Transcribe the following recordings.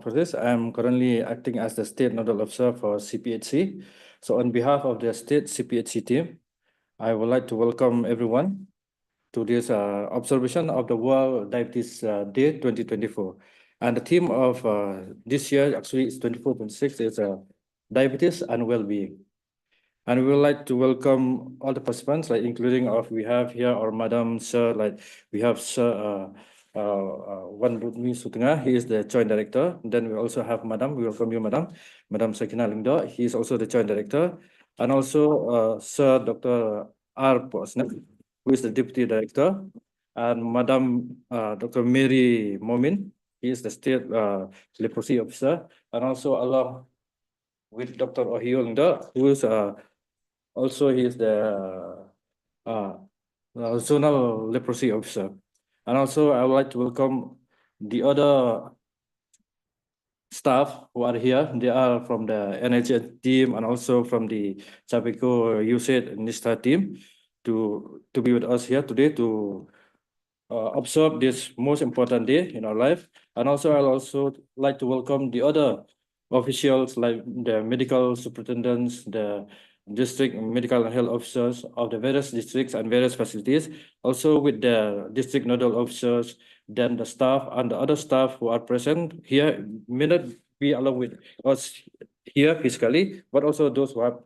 for this. I'm currently acting as the State Nodal Officer for CPHC. So on behalf of the State CPHC team, I would like to welcome everyone to this observation of the World Diabetes Day 2024. And the theme of this year, actually it's 24-26, is diabetes and well-being. And we would like to welcome all the participants, like including we have here our Madam Sir, like we have Sir Wan Butmi Sutengah, he is the Joint Director. Then we also have Madam, we welcome you, Madam Sakina Lingdo, he is also the Joint Director. And also Sir Dr. R. Posnet, who is the Deputy Director. And Madam Dr. Mary Momin, he is the State Leprosy Officer. And also along with Dr. Ohio Lingdo, who is also, he is the Zonal Leprosy Officer. And also, I would like to welcome the other staff who are here. They are from the NHS team and also from the Chapeco USAID NISTA team to be with us here today to observe this most important day in our life. And also, I'll also like to welcome the other officials like the medical superintendents, the district medical and health officers of the various districts and various facilities, also with the district nodal officers, then the staff and the other staff who are present here may not be along with us here physically, but also those who have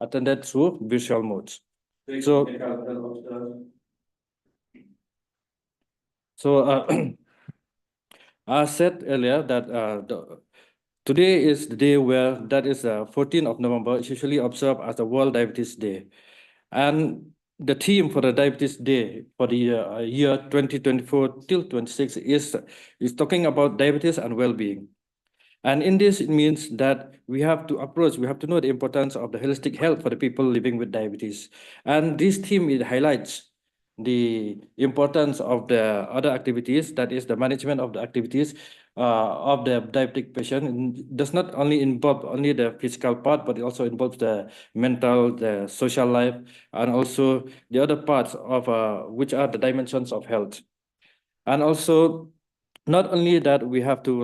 attended through virtual modes. I said earlier that today is the day where, that is 14th of November, is usually observed as the World Diabetes Day. And the theme for the Diabetes Day for the year 2024 till 26 is talking about diabetes and well-being. And in this, it means that we have to know the importance of the holistic health for the people living with diabetes. And this theme, it highlights the importance of the other activities, that is the management of the activities of the diabetic patient. It does not only involve only the physical part, but it also involves the mental, the social life, and also the other parts of which are the dimensions of health. And also, not only that, we have to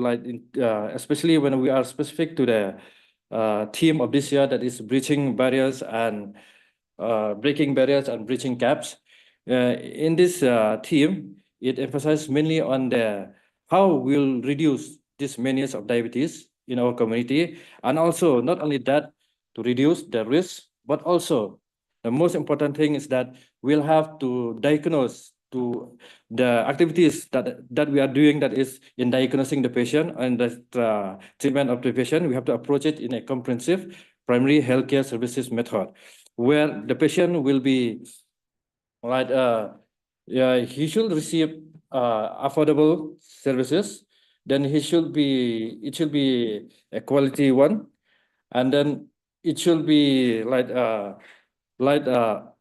especially when we are specific to the theme of this year, that is breaching barriers and breaking barriers and breaching gaps. In this theme, it emphasizes mainly on how we'll reduce this menace of diabetes in our community, and also not only that, to reduce the risk, but also the most important thing is that we'll have to diagnose to the activities that we are doing, that is in diagnosing the patient and the treatment of the patient. We have to approach it in a comprehensive primary healthcare services method, where the patient will be he should receive affordable services. Then it should be a quality one, and then it should be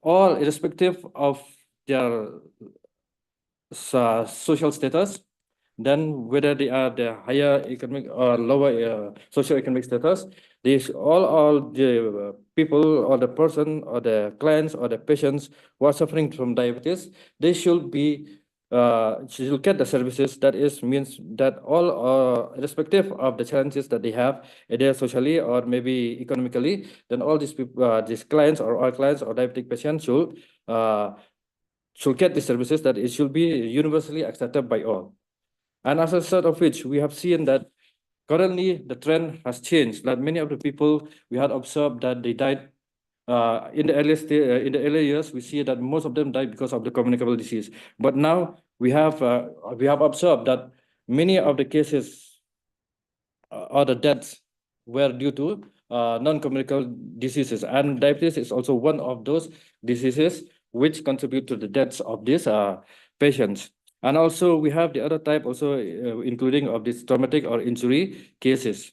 all irrespective of their social status, then whether they are the higher economic or lower socio-economic status, these all the people or the person or the clients or the patients who are suffering from diabetes, they should get the services. That means that all irrespective of the challenges that they have, either socially or maybe economically, then all these people, these clients or all clients or diabetic patients should get the services, that it should be universally accepted by all. And as a result of which, we have seen that currently the trend has changed. Like many of the people we had observed that they died in the early years, we see that most of them died because of the communicable disease. But now we have observed that many of the cases or the deaths were due to non-communicable diseases, and diabetes is also one of those diseases which contribute to the deaths of these patients. And also we have the other type also, including of these traumatic or injury cases.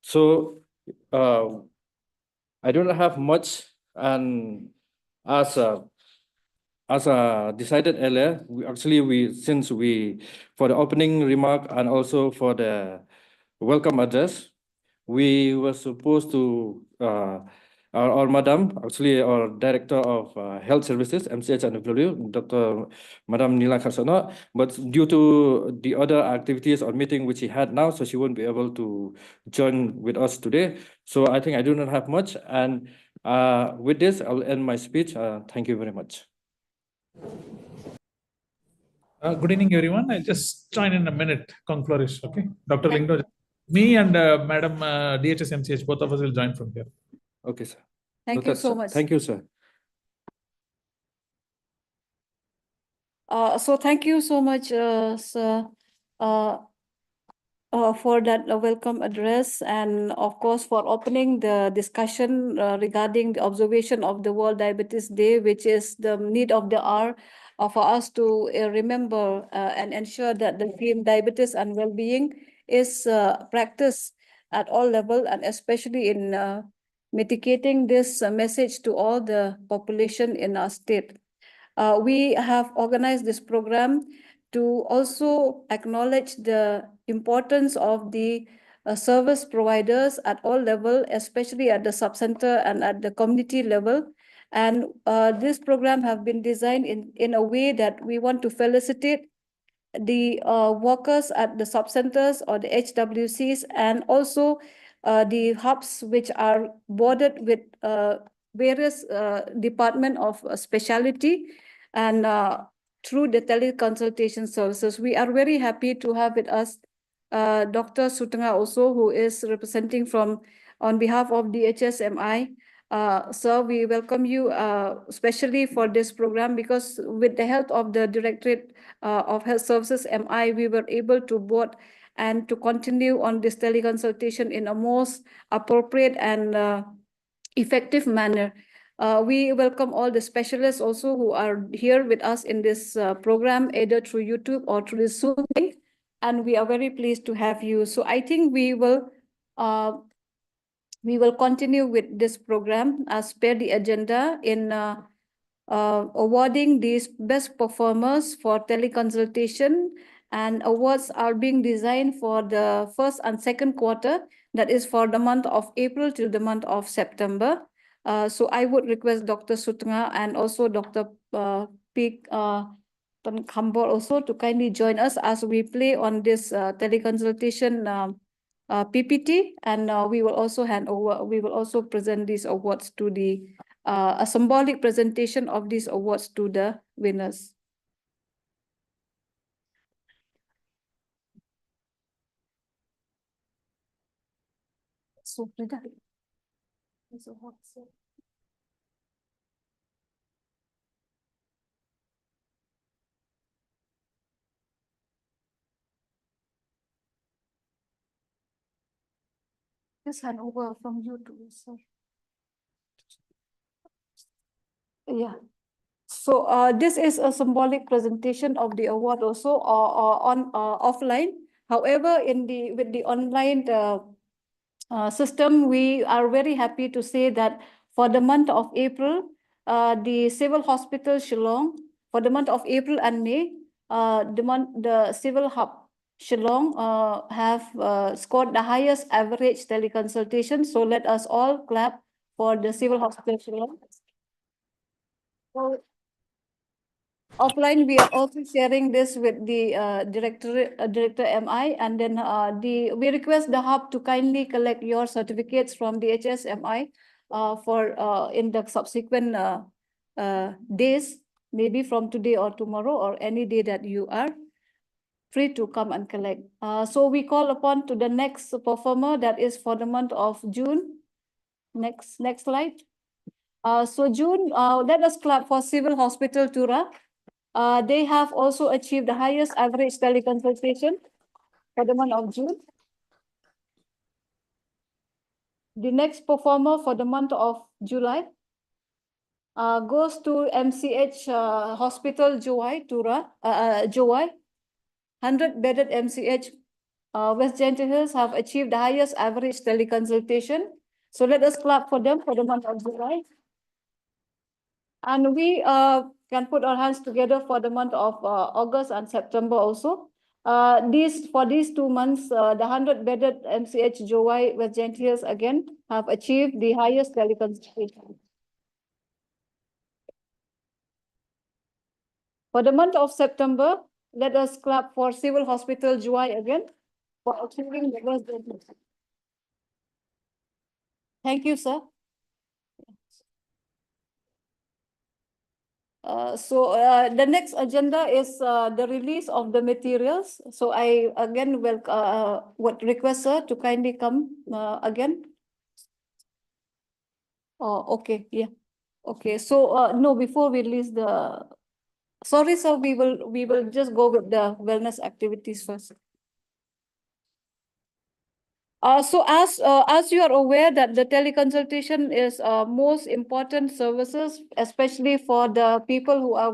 So I don't have much, and as decided earlier, since for the opening remark and also for the welcome address, we were supposed to our madam, actually our Director of Health Services, MCH and FW, Dr. Madam Nila Karsono, but due to the other activities or meeting which she had now, so she won't be able to join with us today. So I think I do not have much. And with this, I'll end my speech. Thank you very much. Good evening, everyone. I just join in a minute. Kong Flourish, okay? Dr. Lingdo, me and Madam DHS MCH, both of us will join from here. Okay, sir. Thank you so much. Thank you, sir. So thank you so much, sir, for that welcome address, and of course for opening the discussion regarding the observation of the World Diabetes Day, which is the need of the hour for us to remember and ensure that the theme diabetes and well-being is practiced at all levels, and especially in mitigating this message to all the population in our state. We have organized this program to also acknowledge the importance of the service providers at all levels, especially at the sub-center and at the community level. And this program have been designed in a way that we want to felicitate the workers at the sub-centers or the HWCs, and also the hubs which are bordered with various department of specialty, and through the teleconsultation services. We are very happy to have with us Dr. Sutanga also, who is representing from on behalf of the HSMI. Sir, we welcome you especially for this program, because with the help of the Directorate of Health Services MI, we were able to board and to continue on this teleconsultation in a most appropriate and effective manner. We welcome all the specialists also who are here with us in this program, either through YouTube or through the Zoom link, and we are very pleased to have you. So I think we will continue with this program as per the agenda in awarding these best performers for teleconsultation, and awards are being designed for the first and second quarter, that is for the month of April till the month of September. So I would request Dr. Sutanga and also Dr. Pik Kambol also to kindly join us as we play on this teleconsultation PPT, and we will also present these awards to the a symbolic presentation of these awards to the winners. So, just hand over from you to sir. Yeah. So this is a symbolic presentation of the award also on offline. However, with the online system, we are very happy to say that for the month of April, the Civil Hospital Shillong, for the month of April and May, the Civil Hub Shillong have scored the highest average teleconsultation. So let us all clap for the Civil Hospital Shillong. So, offline, we are also sharing this with the Director MI, and then we request the hub to kindly collect your certificates from the HSMI for in the subsequent days, maybe from today or tomorrow or any day that you are free to come and collect. So we call upon to the next performer, that is for the month of June. Next slide. So June, let us clap for Civil Hospital Tura. They have also achieved the highest average teleconsultation for the month of June. The next performer for the month of July goes to MCH Hospital Jowai, Tura, Jowai. 100-bedded MCH West Gentle Hills have achieved the highest average teleconsultation. So let us clap for them for the month of July. And we can put our hands together for the month of August and September also. For these 2 months, the 100-bedded MCH Jowai West Gentle Hills again have achieved the highest teleconsultation. For the month of September, let us clap for Civil Hospital Jowai again for achieving the West Gentle. Thank you, sir. The next agenda is the release of the materials. So I again would request sir to kindly come again. Oh, okay, yeah. Okay, so no, before we release the, sorry, sir, we will just go with the wellness activities first. So as you are aware that the teleconsultation is most important services, especially for the people who are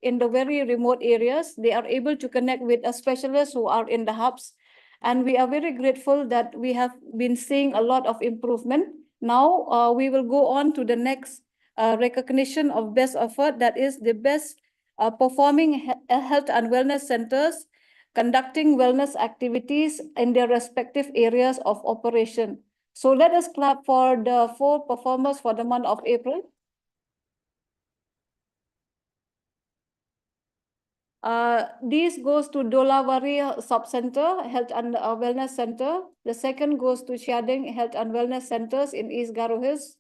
in the very remote areas, they are able to connect with a specialist who are in the hubs. And we are very grateful that we have been seeing a lot of improvement. Now we will go on to the next recognition of best effort, that is the best performing health and wellness centers conducting wellness activities in their respective areas of operation. So let us clap for the 4 performers for the month of April. This goes to Dolawari Sub-Center, Health and Wellness Center. The second goes to Siading Health and Wellness Centers in East Garo Hills.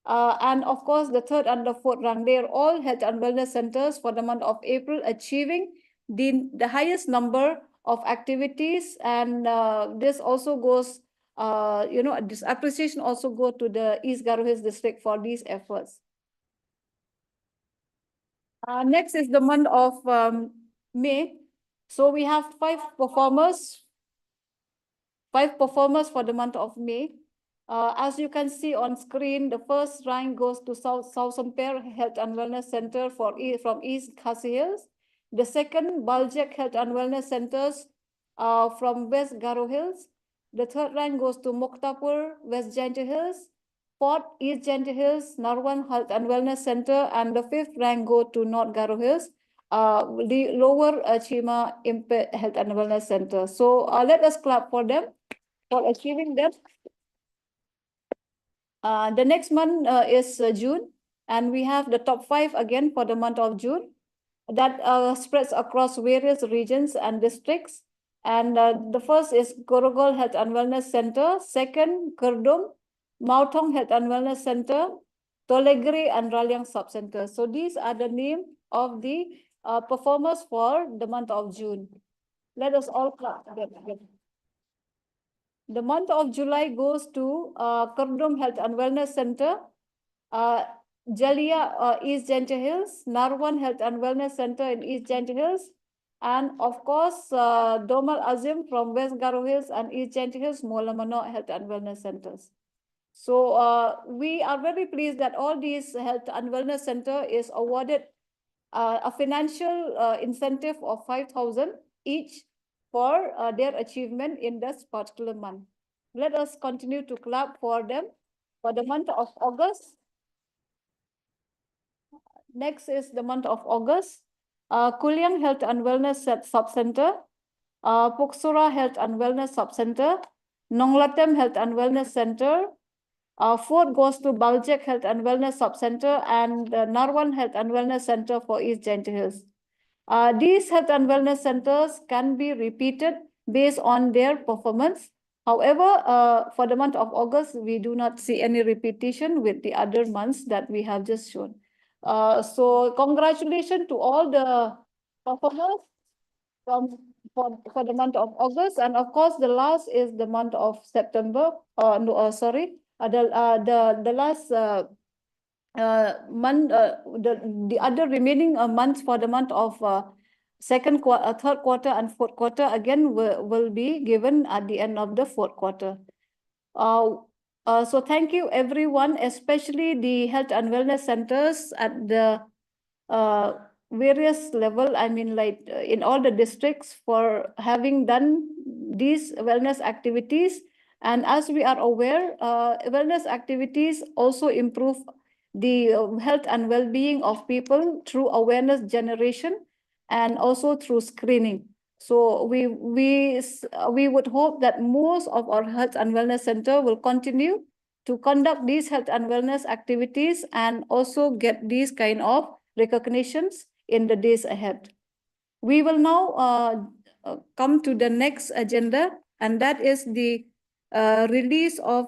And of course, the third and the fourth rank, they are all health and wellness centers for the month of April, achieving the highest number of activities. And this also goes, this appreciation also go to the East Garo Hills district for these efforts. Next is the month of May. So we have 5 performers for the month of May. As you can see on screen, the first rank goes to South Sampere Health and Wellness Center from East Khasi Hills. The second, Baljek Health and Wellness Centers from West Garo Hills. The third rank goes to Moktapur, West Gentle Hills. Fourth, East Gentle Hills, Narwan Health and Wellness Center. And the fifth rank go to North Garo Hills, the Lower Chima Impe Health and Wellness Center. So let us clap for them for achieving that. The next month is June, and we have the top 5 again for the month of June that spreads across various regions and districts. And the first is Gorogol Health and Wellness Center, second Kerdum, Mautong Health and Wellness Center, Tolegri and Ralyang Sub-Center. So these are the name of the performers for the month of June. Let us all clap together. The month of July goes to Kerdum Health and Wellness Center, Jalia East Gentle Hills, Narwan Health and Wellness Center in East Gentle Hills, and of course, Domal Azim from West Garo Hills and East Gentle Hills, Molamano Health and Wellness Centers. So we are very pleased that all these health and wellness center is awarded a financial incentive of 5,000 each for their achievement in this particular month. Let us continue to clap for them for the month of August. Next is the month of August. Kuliang Health and Wellness Sub-Center, Puksura Health and Wellness Sub-Center, Nonglatem Health and Wellness Center. Fourth goes to Baljek Health and Wellness Sub-Center and Narwan Health and Wellness Center for East Gentle Hills. These health and wellness centers can be repeated based on their performance. However, for the month of August, we do not see any repetition with the other months that we have just shown. So congratulations to all the performers for the month of August. And of course, the last is the month of September. The last month, the other remaining months for the month of third quarter and fourth quarter again will be given at the end of the fourth quarter. So thank you everyone, especially the health and wellness centers at the various level, I mean like in all the districts, for having done these wellness activities. And as we are aware, wellness activities also improve the health and well-being of people through awareness generation and also through screening. So we would hope that most of our health and wellness center will continue to conduct these health and wellness activities and also get these kind of recognitions in the days ahead. We will now come to the next agenda, and that is the release of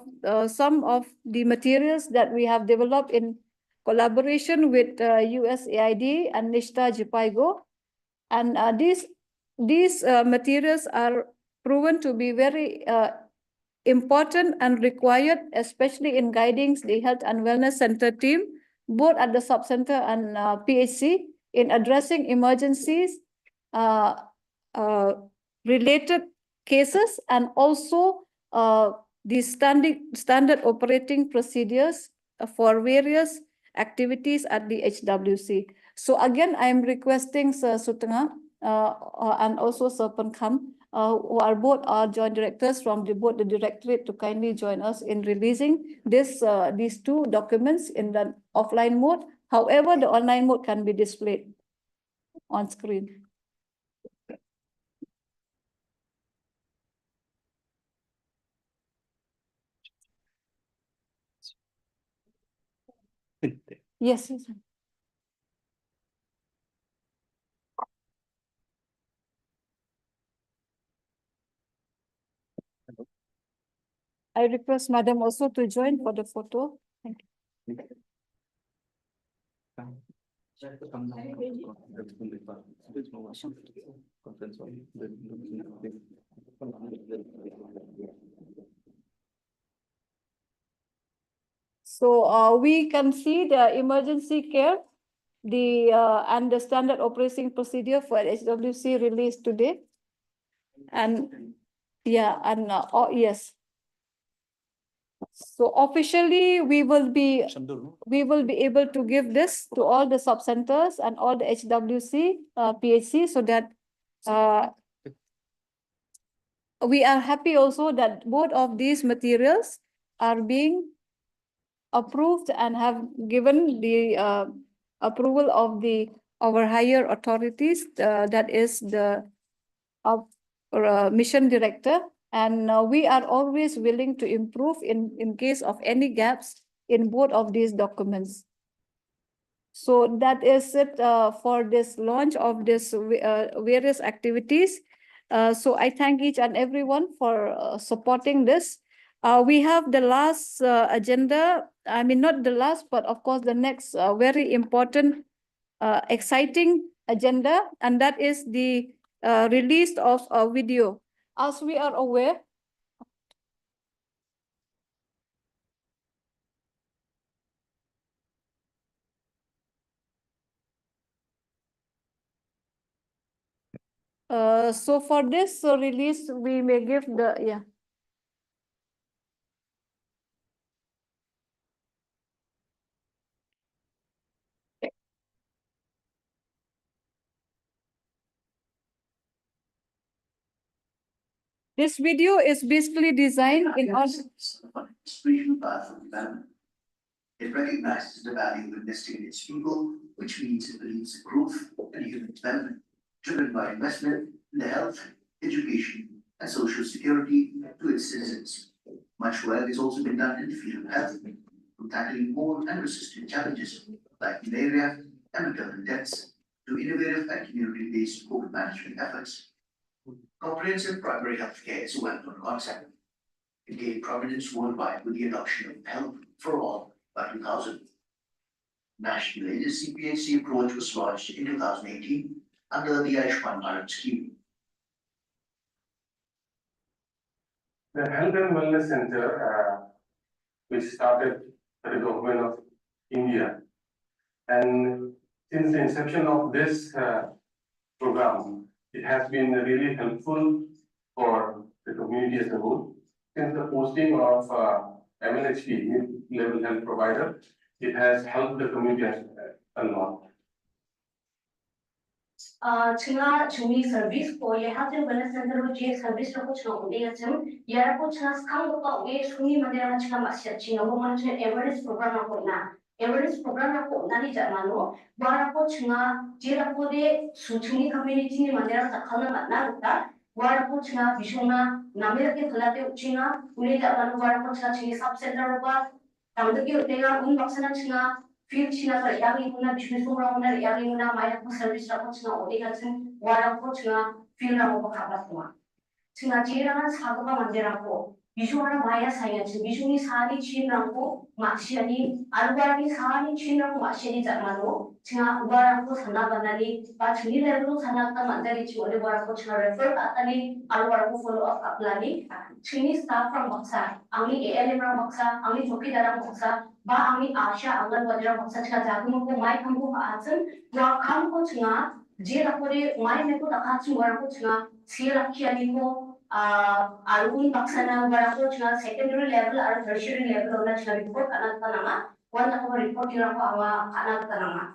some of the materials that we have developed in collaboration with USAID and Nishta Jipaigo. And these materials are proven to be very important and required, especially in guiding the health and wellness center team, both at the sub-center and PHC, in addressing emergencies, related cases, and also the standard operating procedures for various activities at the HWC. So again, I am requesting Sir Sutanga and also Sir Pankam, who are both our joint directors from both the directorate, to kindly join us in releasing these two documents in the offline mode. However, the online mode can be displayed on screen. Yes. Yes. I request Madam also to join for the photo. Thank you. So we can see the emergency care, and the standard operating procedure for HWC released today. And yeah, and yes. So officially, we will be able to give this to all the sub-centers and all the HWC, PHC, so that we are happy also that both of these materials are being approved and have given the approval of our higher authorities, that is the mission director. And we are always willing to improve in case of any gaps in both of these documents. So that is it for this launch of this various activities. So I thank each and everyone for supporting this. We have the last agenda. I mean, not the last, but of course the next very important, exciting agenda, and that is the release of a video. As we are aware, so for this release, we may give the, yeah. This video is basically designed in order. It recognizes the value of investing in its people, which means it believes in growth and human development, driven by investment in the health, education, and social security to its citizens. Much work has also been done in the field of health, from tackling born and resistant challenges like malaria and maternal deaths to innovative and community-based COVID management efforts. Comprehensive primary health care is a well-known concept. It gained prominence worldwide with the adoption of health for all by 2000. Nationally, the CPHC approach was launched in 2018 under the Ayushman Bharat scheme. The Health and Wellness Center, which started by the government of India, and since the inception of this program, it has been really helpful for the community as a whole. Since the posting of MLHP, mid-level health provider, it has helped the community a lot. Chungi service ko ye health and wellness center wo je service ro kuch no de acham yara ko chas khang ko ye chungi madera cham asya chingo mo awareness program ko na awareness program aku nani jamano war aku cunga je aku de suchuni community ni mandera takhalna matna ruta war aku cunga bishona namira ke thalate uchina uni jamano war aku cunga chini sub center ba tamdagi utega un baksana cunga field china ka yangi kuna bishnu sura kuna yangi kuna maya ku service aku cunga odega cun war aku cunga field aku bakhabat kuma cunga jera sagaba mandera ko Bishona Maya Science, Bishuni Sari Chinranko, Maxiani, Alvarani Sari Chinranko, Mashini Zamano, Tina Ubarako Sanabanani, Pachini level Sanaka Mandari Chole Barako refer Atani, Alvarako follow up Aplani, Chini staff from Moxa, Ami Elimra Moxa, Ami Jokidara Moxa, Ba Ami Asha, Angan Vajra Moxa Chazaku, Mai Kambu Atsan, Yakamko Tina, Jirapore, Mai Neko Takatsu Warako Tina, Sierra Kianiko. Algun baksana barako cuma secondary level atau tertiary level orang cuma report anak tanama, wan aku report yang aku awa anak tanama.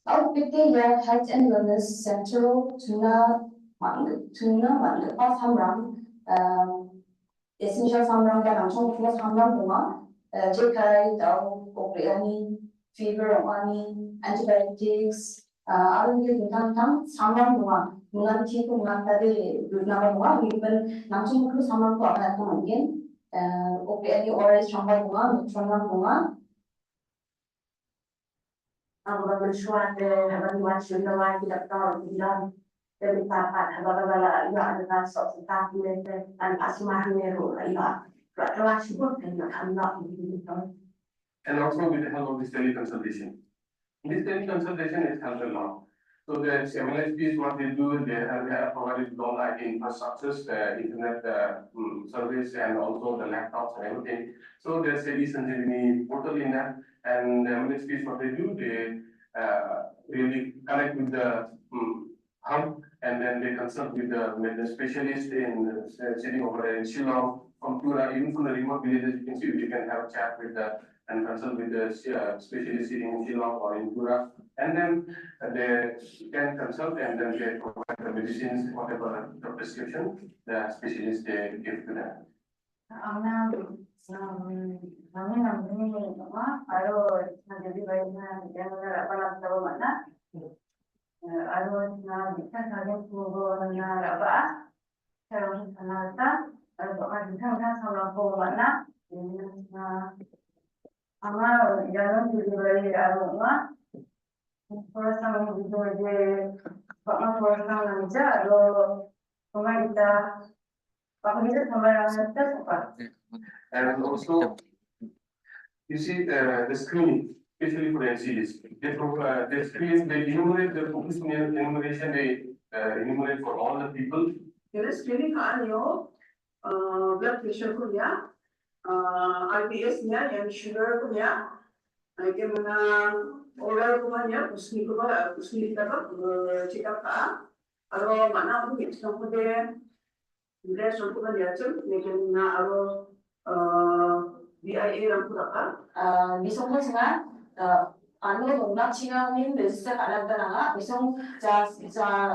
Our PT ya Health and Wellness Center tuna mana pas hamram essential hamram dan langsung plus hamram bunga jekai tahu operasi fever ani antibiotics Alam dia tentang samar bunga, bunga itu bunga tadi nama bunga, even langsung itu samar tu akan mungkin, OPL orange samar bunga, samar bunga. Abang bersuara abang buat sudah tidak tahu bilang dari tapat abang bala ia adalah sosok tahu dan asmah meru ia telah sebut dengan anak ini. And also with the help of this teleconsultation. This teleconsultation is helped a lot. So the MLSPs, what they do, they have provided all IT infrastructures, the internet service, and also the laptops and everything. So there's a e-Sanjeevani portal in that, and the MLSPs, what they do, they really connect with the hub, and then they consult with the specialist in sitting over in Shillong, from Pura, even from the remote villages, you can see you can have a chat with the and consult with the specialist sitting in Shillong or in Pura, and then they can consult and then they provide the medicines, whatever the prescription the specialist they give to them. Ama jalan delivery aroma, orang itu je, bapak orang aja, lo pemain kita, bapak kita pemain kita apa? And also, you see the screening, especially for NCDs. They screen, they enumerate the focus enumeration, they enumerate for all the people. Jadi screening kan yo, blood pressure punya. IBS-nya yang sugar punya, itu mana oral punya, usni kita check up ka, aro mana pun kita sampai dia suatu dia cem, mungkin mana aro BIA rampu ka, bisongnya cuma anu dongnak cina min register ada nanga, bisong ja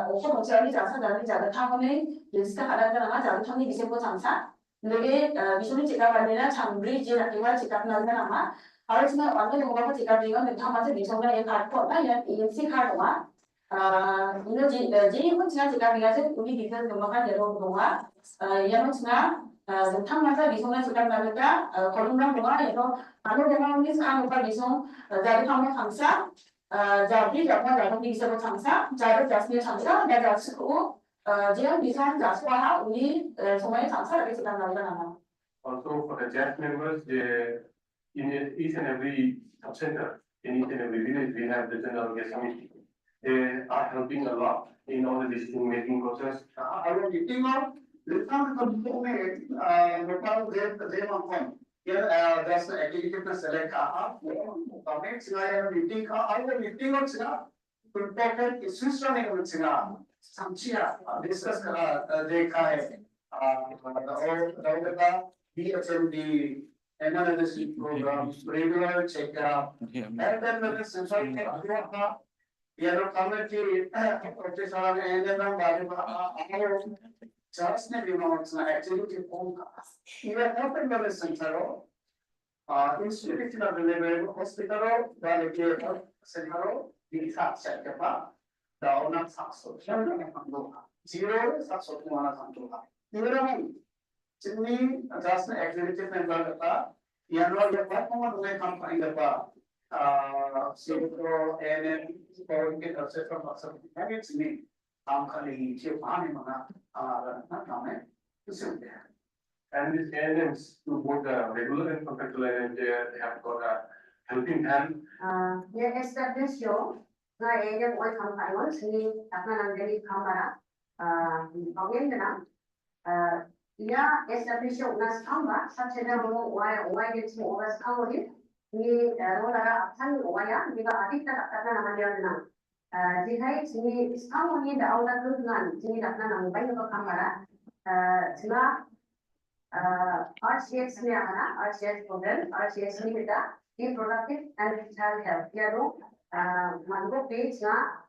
opo macam ni jasa dari jaga thangone register ada nanga jaga thangni bisa buat samsa. Lagi bisulit cekap bandera cambri je nak tinggal cekap nalga nama harusnya orang yang mengapa cekap dengan mentah macam bisongnya yang kartu na yang EMC kartu mah ini jadi pun cina cekap dengan je uni detail kemakan jero donga yang cina mentah macam bisongnya cekap nalga kolumna donga yang anu donga ini sekarang lupa bisong jadi kamu samsa jadi jangan bisa bersamsa jadi jasnya samsa dan jas suku Dia bisa jasa uni semuanya samsa dari sedang lakukan apa? Also for the JAS members, in each and every subcenter, in each and every village, we have the general guest committee. They are helping a lot in all the decision making process. Our meeting of Little component, local they want here there's an activity to select comments meeting our meeting of important issues running with Samchia discuss देखा है और BHMD analysis program regular checkup and then when the sensor yellow committee professor and then our just ne remote na activity form even open the sensor institutional available hospital, the health center, the success the owner success, zero success one samtuha. Zero Sydney just executive member Yanro platform way company so and for get a set of habits me company chip on mana not comment to sit there. And these ANMs to both the regular and contractual ANMs, they have got a helping hand. Dia establish yo na area boy company one sini apna nanggali kamera pagin na ya establish yo na samba sache na mo why gets mo was kauli ni rolara apsan waya diga adik ta ta na mandia na jihai sini samba ni da aula tu na sini da na nang bai ko kamera sila RCX ni ana RCX program RCX ni kita reproductive and child health. Yaro, mango page na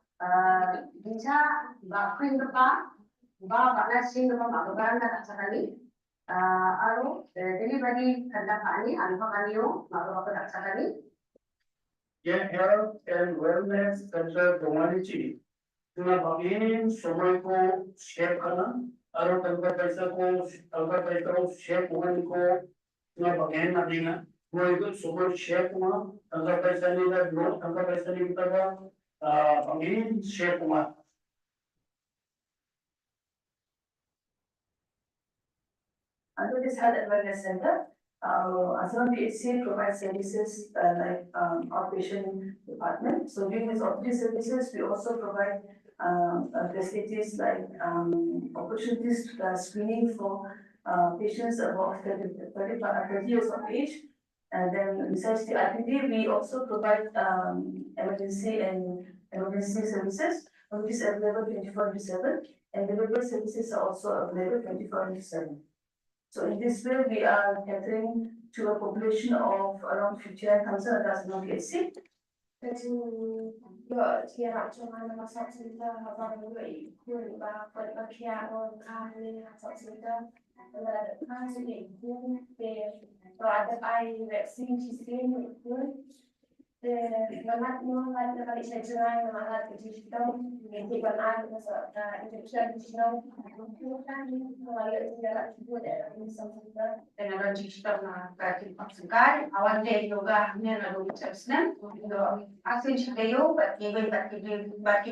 bisa bakuin ba bana sing ba magabaran na sakali. Aro delivery kanda kani alpha kaniyo magabaran sakali. Yeah, health and wellness center Domanichi. Tuna bagin somay ko share kana. Aro tangga paisa ko share kuhan ko tuna bagin na dinga. Good super share kuma tangga paisa ni da no tangga paisa ni kita ba bagin share kuma. Under this health and wellness center, Assam PHC provides services like outpatient department. So during these outpatient services, we also provide facilities like opportunities screening for patients above 30 years of age. And then besides the IPD, we also provide emergency services, which is available 24/7, and delivery services are also available 24/7. So in this way, we are catering to a population of around 59,000 adults in PHC. Dengan digital na kaki pagsukan, awan day yoga niya na lupa sa isnan. Asin siya kayo, bati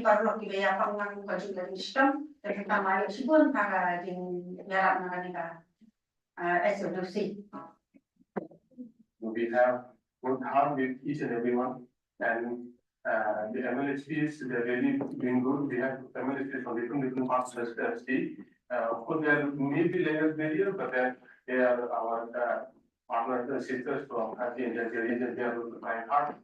parlo kibaya pang ng kajulan system. Kasi tamayo sibon para din yarap na kanila SWC. We have worked hard with each and everyone, and the MLHPs, they're really doing good. We have MLHPs from different parts of the state. Of course, there may be language barrier, but then they are our partners and sisters from Kati and Jati region. They are trying hard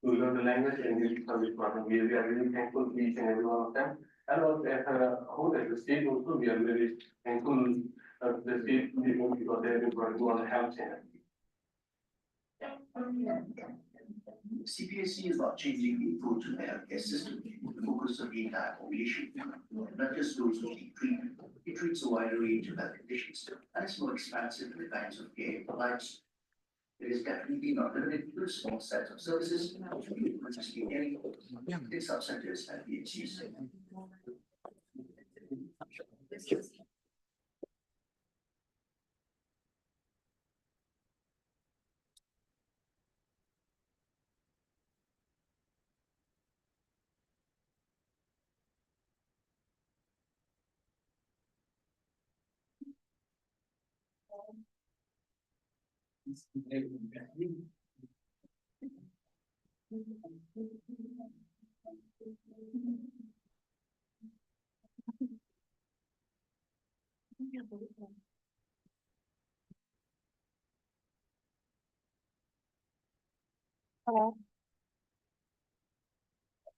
to learn the language and use service partner. We are really thankful to each and every one of them. And also as a whole, as a state also, we are very thankful of the state people because they have been working on the health channel. CPSC is not changing the approach to the healthcare system. The focus of the entire population, not just those who need treatment. It treats a wider range of health conditions, and it's more expansive in the kinds of care it provides. It is definitely not limited to a small set of services, which we previously getting in sub-centers and PHCs.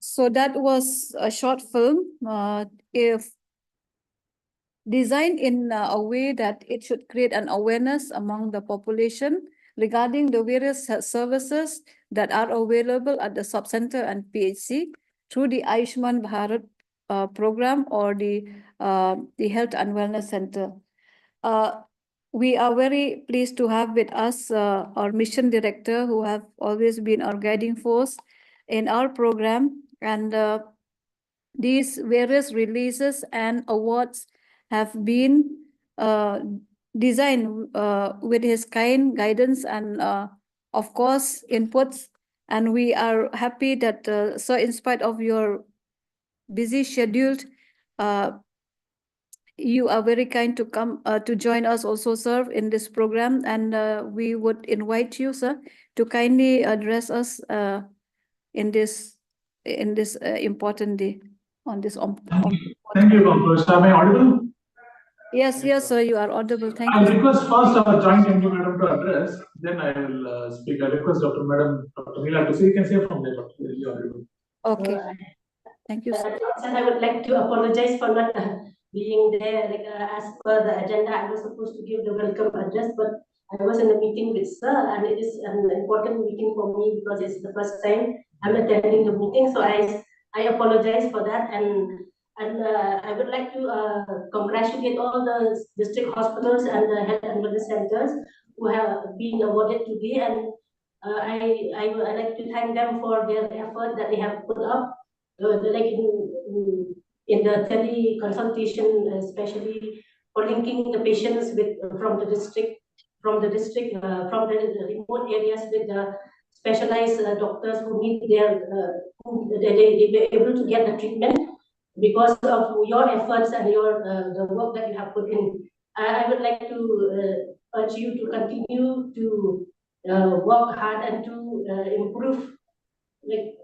So that was a short film, if designed in a way that it should create an awareness among the population regarding the various services that are available at the sub-center and PHC through the Ayushman Bharat program or the Health and Wellness Center. we are very pleased to have with us our mission director, who have always been our guiding force in our program. And these various releases and awards have been designed with his kind guidance and, of course, inputs. And we are happy that, so in spite of your busy schedule, you are very kind to come to join us also, sir, in this program. And we would invite you, sir, to kindly address us in this important day, on this. Thank you, Congress. Am I audible? Yes, sir, you are audible. Thank I'll you. request first our joint MD madam to address, then I will speak. I request Dr. Mila to say, you can say from there, Dr. You are audible. Okay. Thank you, sir. And I would like to apologize for not being there. As per the agenda, I was supposed to give the welcome address, but I was in a meeting with sir, and it is an important meeting for me because it's the first time I'm attending the meeting. So I apologize for that, and I would like to congratulate all the district hospitals and the health and wellness centers who have been awarded today, and I would like to thank them for their effort that they have put up. Like in the teleconsultation, especially for linking the patients with from the district, from the remote areas with the specialized doctors who need their they were able to get the treatment because of your efforts and your the work that you have put in. I would like to urge you to continue to work hard and to improve, like,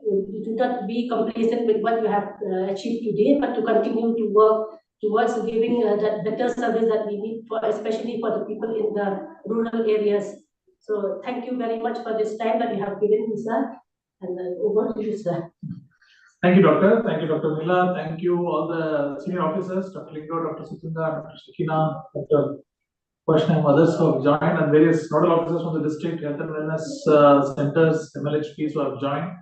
do not be complacent with what you have achieved today, but to continue to work towards giving that better service that we need for, especially for the people in the rural areas. So thank you very much for this time that you have given me, sir. And over to you, sir. Thank you, Doctor. Thank you, Dr. Mila. Thank you, all the senior officers, Dr. Lingo, Dr. Sutunda, Dr. Shakina, Dr. Krishna, and others who have joined, and various nodal officers from the district health and wellness centers, MLHPs who have joined.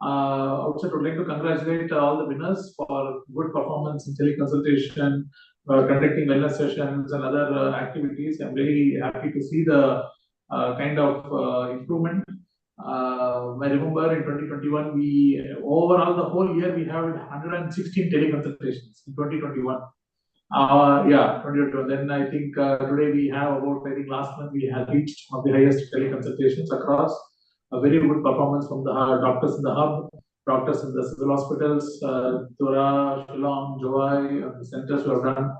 Also, I would like to congratulate all the winners for good performance in teleconsultation, conducting wellness sessions and other activities. I'm very happy to see the kind of improvement. I remember in 2021, we overall the whole year we had 116 teleconsultations in 2021. 2021. Then I think today we have about, I think last month we had reached one of the highest teleconsultations across. A very good performance from the doctors in the hub, doctors in the civil hospitals, Tora, Shillong, Jowai, the centers who have done.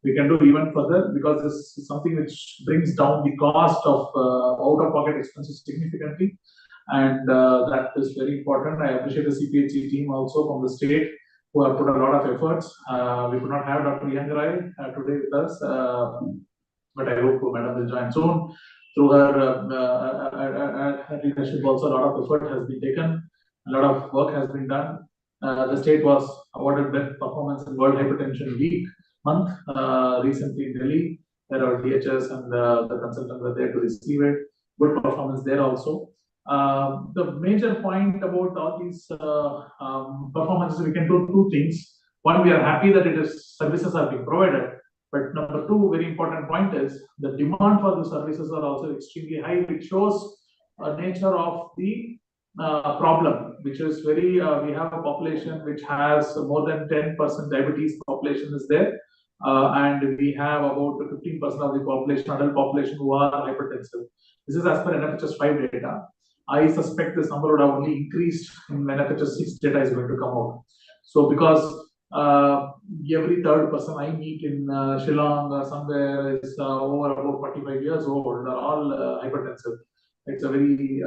We can do even further because this is something which brings down the cost of out-of-pocket expenses significantly. And that is very important. I appreciate the CPHC team also from the state who have put a lot of efforts. We could not have Dr. Yangarai today with us, but I hope Madam will join soon. Through her leadership, also a lot of effort has been taken, a lot of work has been done. The state was awarded best performance in World Hypertension Week month recently in Delhi. There are DHS and the consultants were there to receive it. Good performance there also. The major point about all these performances, we can do two things. One, we are happy that services are being provided. But number two, very important point is the demand for the services are also extremely high, which shows a nature of the problem, which is very, we have a population which has more than 10% diabetes population is there. And we have about 15% of the population, adult population, who are hypertensive. This is as per NFHS 5 data. I suspect this number would have only increased when NFHS 6 data is going to come out. So because every third person I meet in Shillong or somewhere is over about 45 years old, are all hypertensive. It's a very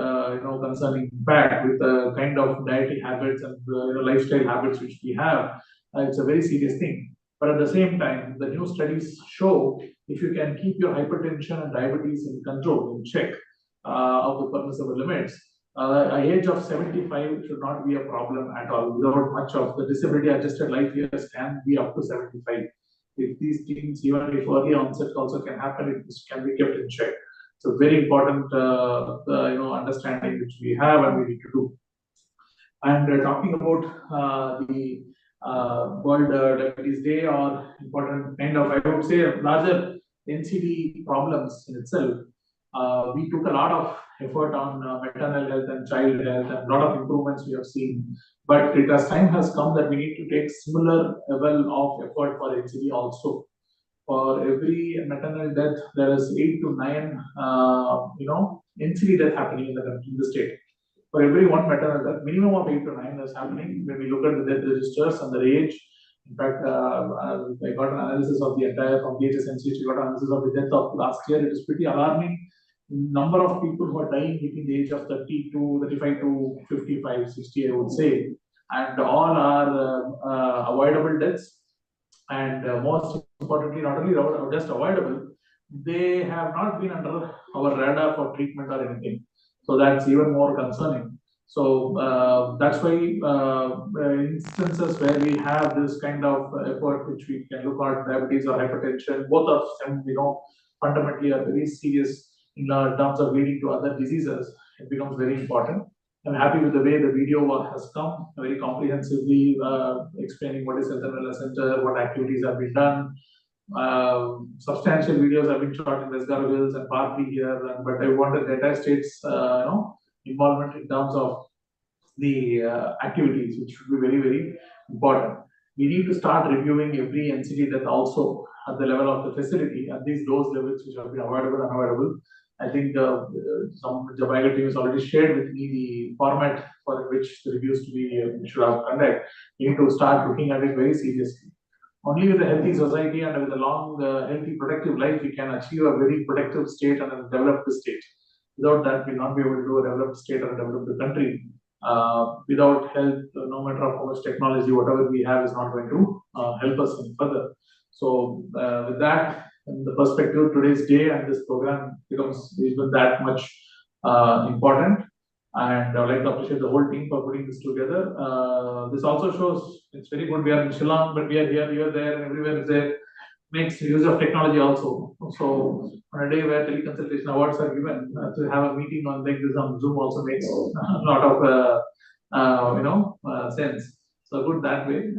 concerning fact with the kind of dietary habits and lifestyle habits which we have. It's a very serious thing. But at the same time, the new studies show if you can keep your hypertension and diabetes in control, in check of the permissible limits, an age of 75 should not be a problem at all. Without much of the disability adjusted life years can be up to 75. If these things, even if early onset also can happen, it can be kept in check. So very important understanding which we have and we need to do. And talking about the World Diabetes Day, or important kind of, I would say, a larger NCD problems in itself, we took a lot of effort on maternal health and child health, and a lot of improvements we have seen. But time has come that we need to take similar level of effort for NCD also. For every maternal death, there is 8 to 9, NCD death happening in the state. For every one maternal death, minimum of 8 to 9 is happening. When we look at the death registers and the age, in fact, I got an analysis of the entire from DHS we got an analysis of the death of last year. It is pretty alarming. Number of people who are dying between the age of 35 to 55, 60, I would say, and all are avoidable deaths. And most importantly, not only just avoidable, they have not been under our radar for treatment or anything. So that's even more concerning. So that's why instances where we have this kind of effort, which we can look at diabetes or hypertension, both of them, fundamentally are very serious in terms of leading to other diseases. It becomes very important. I'm happy with the way the video has come, very comprehensively explaining what is Health and Wellness Center, what activities have been done. Substantial videos have been shot in Westgara Hills and partly here, but I wanted the entire state's involvement in terms of the activities, which should be very, very important. We need to start reviewing every NCD death also at the level of the facility, at these dose levels which have been avoidable and unavoidable. I think some Jabaga team has already shared with me the format for which the reviews to be should have conducted. We need to start looking at it very seriously. Only with a healthy society and with a long, healthy, productive life, we can achieve a very productive state and a developed state. Without that, we'll not be able to do a developed state or a developed country. Without health, no matter how much technology, whatever we have is not going to help us any further. So with that, in the perspective of today's day and this program becomes even that much important. And I'd like to appreciate the whole team for putting this together. This also shows it's very good. We are in Shillong, but we are here, there, and everywhere is there. Makes use of technology also. So on a day where Teleconsultation Awards are given, to have a meeting on like this on Zoom also makes a lot of sense. So good that way.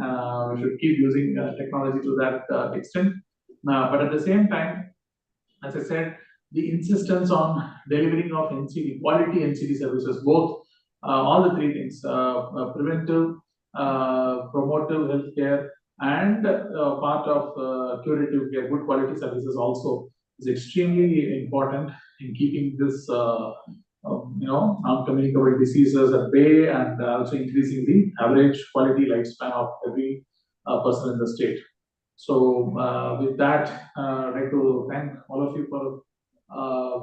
We should keep using technology to that extent. But at the same time, as I said, the insistence on delivering of NCD, quality NCD services, both all the three things, preventive, promotive healthcare, and part of curative care, good quality services also is extremely important in keeping this, non-communicable diseases at bay, and also increasing the average quality lifespan of every person in the state. So with that, I'd like to thank all of you for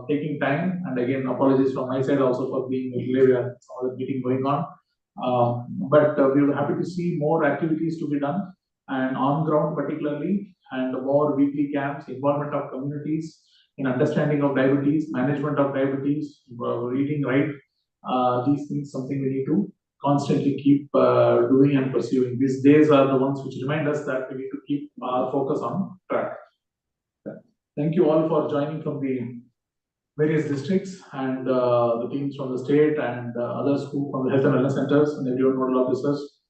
taking time, and again apologies from my side also for being late. We had some other meeting going on, but we were happy to see more activities to be done, and on ground particularly, and more weekly camps, involvement of communities in understanding of diabetes, management of diabetes, reading, right, these things something we need to constantly keep doing and pursuing. These days are the ones which remind us that we need to keep our focus on track. Thank you all for joining from the various districts, and the teams from the state and others who from the health and wellness centers and everyone nodal officers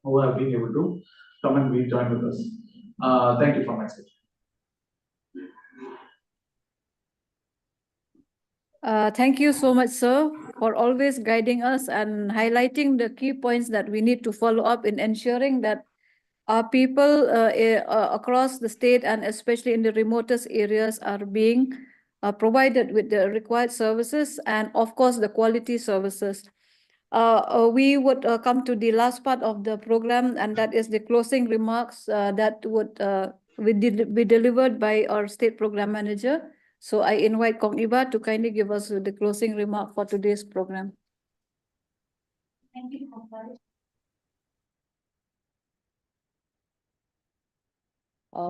who have been able to come and be joined with us. Thank you from my side. Thank you so much, sir, for always guiding us and highlighting the key points that we need to follow up in ensuring that our people across the state and especially in the remotest areas are being provided with the required services and, of course, the quality services. We would come to the last part of the program, and that is the closing remarks that would be delivered by our state program manager. So I invite Kong Iba to kindly give us the closing remark for today's program. Thank you.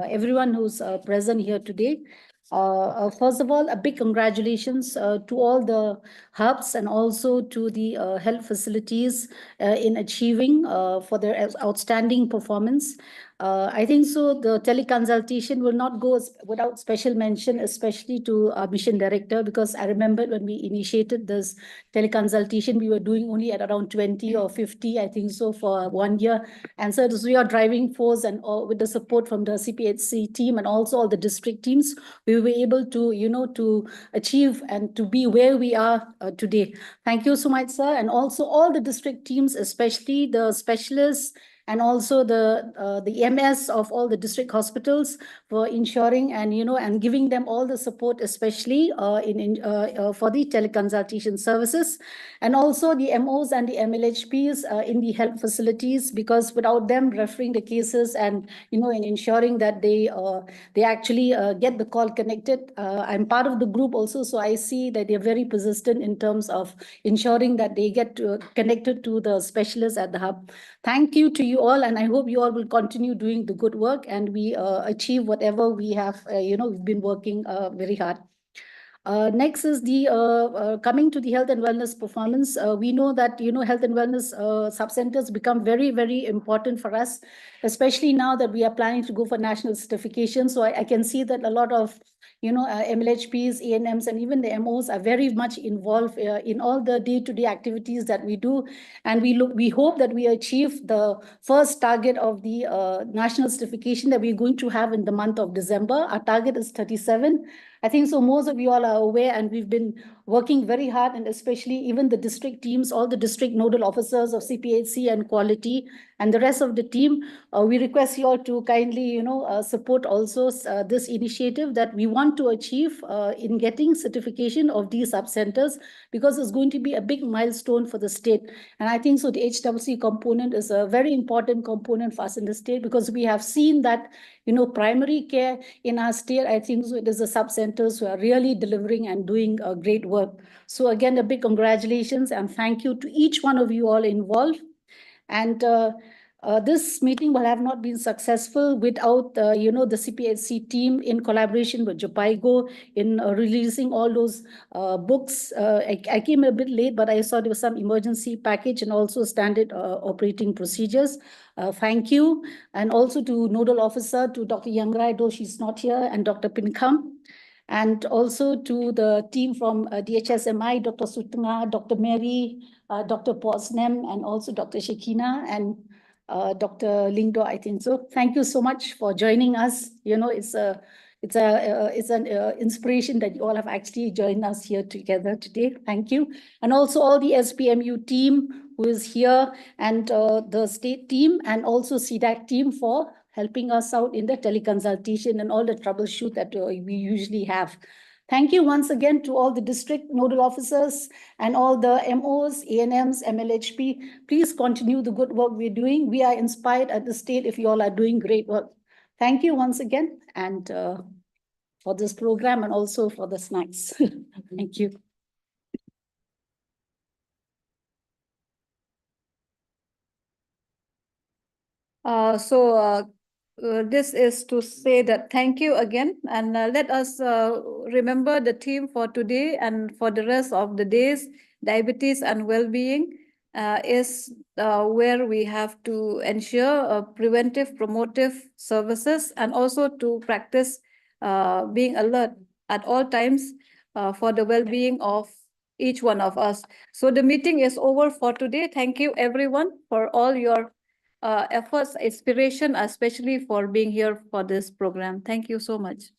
Everyone who's present here today. First of all, a big congratulations to all the hubs and also to the health facilities in achieving for their outstanding performance. I think so the teleconsultation will not go without special mention, especially to our mission director, because I remember when we initiated this teleconsultation, we were doing only at around 20 or 50, I think so, for 1 year. And so it was your driving force, and with the support from the CPHC team and also all the district teams, we were able to, to achieve and to be where we are today. Thank you so much, sir. And also all the district teams, especially the specialists, and also the EMS of all the district hospitals for ensuring and, and giving them all the support, especially for the teleconsultation services, and also the MOs and the MLHPs in the health facilities, because without them referring the cases and, in ensuring that they actually get the call connected. I'm part of the group also, so I see that they're very persistent in terms of ensuring that they get connected to the specialists at the hub. Thank you to you all, and I hope you all will continue doing the good work and we achieve whatever we have, we've been working very hard. Next is the coming to the health and wellness performance. We know that, health and wellness sub-centers become very, very important for us, especially now that we are planning to go for national certification. So I can see that a lot of, MLHPs, ANMs, and even the MOs are very much involved in all the day-to-day activities that we do. And we hope that we achieve the first target of the national certification that we're going to have in the month of December. Our target is 37. I think so most of you all are aware, and we've been working very hard, and especially even the district teams, all the district nodal officers of CPHC and quality, and the rest of the team. We request you all to kindly, support also this initiative that we want to achieve in getting certification of these sub-centers, because it's going to be a big milestone for the state. And I think so the HWC component is a very important component for us in the state, because we have seen that, primary care in our state, I think so it is the sub-centers who are really delivering and doing great work. So again, a big congratulations and thank you to each one of you all involved. And this meeting will have not been successful without, the CPHC team in collaboration with Jopaigo in releasing all those books. I came a bit late, but I saw there was some emergency package and also standard operating procedures. Thank you. And also to Nodal Officer, to Dr. Yangrai, though she's not here, and Dr. Pinkam. And also to the team from DHSMI, Dr. Sutanga, Dr. Mary, Dr. Posnem, and also Dr. Shekina and Dr. Lingdo, I think so. Thank you so much for joining us. It's an inspiration that you all have actually joined us here together today. Thank you. And also all the SPMU team who is here, and the state team, and also CDAC team for helping us out in the teleconsultation and all the troubleshoot that we usually have. Thank you once again to all the district nodal officers and all the MOs, ANMs, MLHP. Please continue the good work we're doing. We are inspired at the state if you all are doing great work. Thank you once again, and for this program and also for the snacks. Thank you. This is to say that thank you again, and let us remember the theme for today and for the rest of the days. Diabetes and well-being is where we have to ensure preventive, promotive services, and also to practice being alert at all times for the well-being of each one of us. So the meeting is over for today. Thank you everyone for all your efforts, inspiration, especially for being here for this program. Thank you so much.